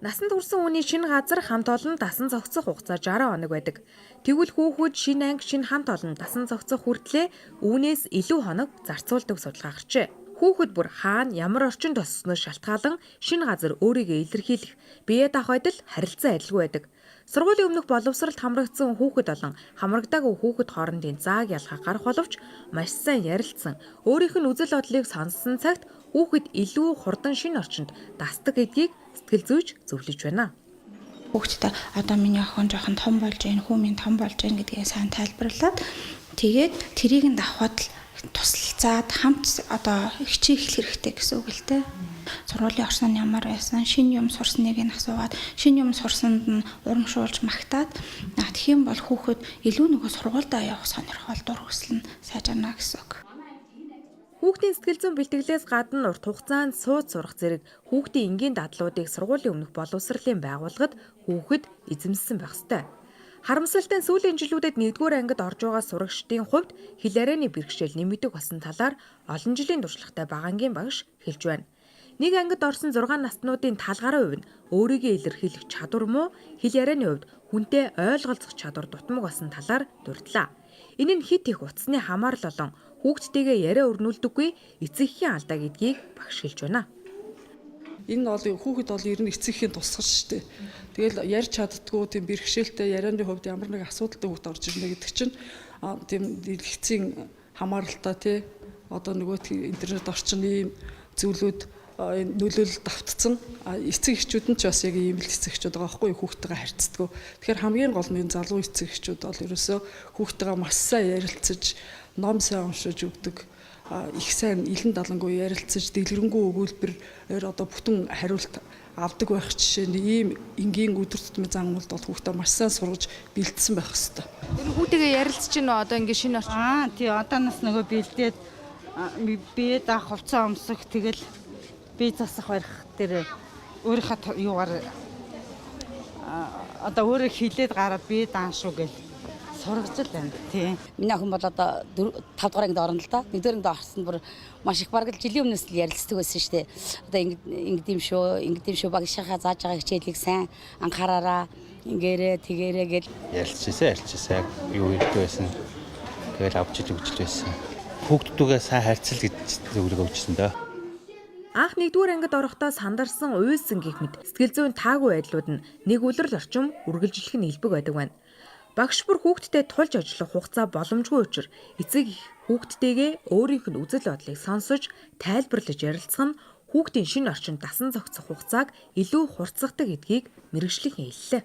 Насанд хүрсэн хүний шинэ газар хамт олон дасан зохицох хугацаа 60 хоног байдаг. Тэгвэл хүүхэд шинэ анги шинэ хамт олон дасан зохицох хүртлээр үүнээс илүү хоног зарцуулдаг судалгаа гарчээ. Хүүхэд бүр хаана ямар орчинд өссөнөөс шалтгаалan шинэ газар өөрийгөө илэрхийлэх, бие даахайд л харилцан адилгүй байдаг. Сургуулийн өмнөх боловсролд хамрагдсан хүүхэд болон хамрагдаагүй хүүхэд хоорондын зааг ялгаа гарах боловч маш сайн ярилцсан, өөрийнх нь үзэл бодлыг сонссон цагт хүүхэд илүү хурдан шинэ орчинд дасдаг гэдгийг сэтгэл зүйч зөвлөж байна. Хүүхдээ одоо миний охин жоохон том болж байна, хүү минь том болж байна гэдгийг сайн тайлбарлаад тэгээд тэрийг нь давхад тусалцаад хамт одоо хичээх хэрэгтэй гэсэн үг л дээ. Сургуулийн орсон ямар байсан, шинэ юм сурсныг нь асуугаад, шинэ юм сурсанд нь урамшуулж магтаад тэгэх юм бол хүүхэд илүү нөгөө сургуультай явах сонирхол дур хүсэл нь сайжирна гэсэн үг. Хүүхдийн сэтгэл зүйн бэлтгэлээс гадна урт хугацаанд сууц сурах зэрэг хүүхдийн энгийн дадлуудыг сургуулийн өмнөх боловсролын байгууллагад хүүхэд эзэмссэн байх ёстой. Харамсалтай нь сүүлийн жилүүдэд 1-р ангид орж байгаа сурагчдын хувьд хэл ярианы бэрхшээл нэмэгдэх болсон талаар олон жилийн туршлагатай багангийн багш хэлж байна. Нэг ангид орсон 6 наснуудын талгаараа хувь нь өөрийгөө илэрхийлэх чадвар муу, хэл ярианы хувьд хүнтэй ойлголцох чадвар дутмаг болсон талаар дурдлаа. Энэ нь хит их утасны хамаарал болон хүүхдтэйгээ яриа өрнүүлдэггүй эцэгхийн алдаа гэдгийг багш хэлж байна. Энэ бол хүүхэд бол ер нь эцэгхийн тусгаж штэ. Тэгэл ярьж чаддгүй тийм бэрхшээлтэй ярианы хувьд ямар нэг асуудалтай хүүхэд орж ирнэ гэдэг чинь тийм дэлгэцийн хамааралтай тий одоо нөгөө интернет орчин ийм зүйлүүд нөлөөлөл давтцсан эцэг эхчүүд нь ч бас яг ийм л эцэг эхчүүд байгаа байхгүй хүүхдтэйгээ харьцдаг. Тэгэхээр хамгийн гол нь залуу эцэг эхчүүд бол ерөөсөө хүүхдтэйгээ маш сайн ярилцаж, ном сайн уншиж өгдөг. Их сайн илэн далангуй ярилцаж дэлгэрэнгүй өгүүлбэр одоо бүтэн хариулт авдаг байх жишээ нь ийм энгийн өдөр тутмын зан үйлд бол хүүхдээ маш сайн сургаж бэлдсэн байх хэвээр. Тэр хүүтэйгээ ярилцж чинь одоо ингэ шинэ орчин. Тий одоо нас нөгөө бэлдээд бие даах хувцас өмсөх тэгэл бие засах барих дээр өөрийнхөө юугаар одоо өөрөө хилээд гараад бие даан шүү гэл сургаж л байна тий. Миний охин бол одоо 5 дугаар ангид орно л да. 1-р ангид орсон бүр маш их бараг жилийн өмнөөс л ярилцдаг байсан шүү дээ. Одоо ингэдэм шүү багшийнхаа зааж байгаа хичээлийг сайн анхаараараа ингээрээ тэгээрээ гэл ярилцчихсан юу хэлдэг байсан. Тэгэл авч иж өгч байсан. Хүүхдүүдээ сайн харьцал гэж зөвлөгөө өгсөн дөө. Анх 1-р ангид орохдоо сандарсан уйлсан гэх мэт сэтгэл зүйн таагүй байдлууд нь нэг үлрэл орчим үргэлжлэх нь илбэг байдаг байна. Багш бүр хүүхдтэй тулж ажиллах хугацаа боломжгүй учраас эцэг хүүхдтэйгээ өөрийнх нь үзэл бодлыг сонсож, тайлбарлаж ярилцах нь хүүхдийн шинэ орчинд дасан зохицох хугацааг илүү хурцгадаг гэдгийг мэргэжлийн хэллээ.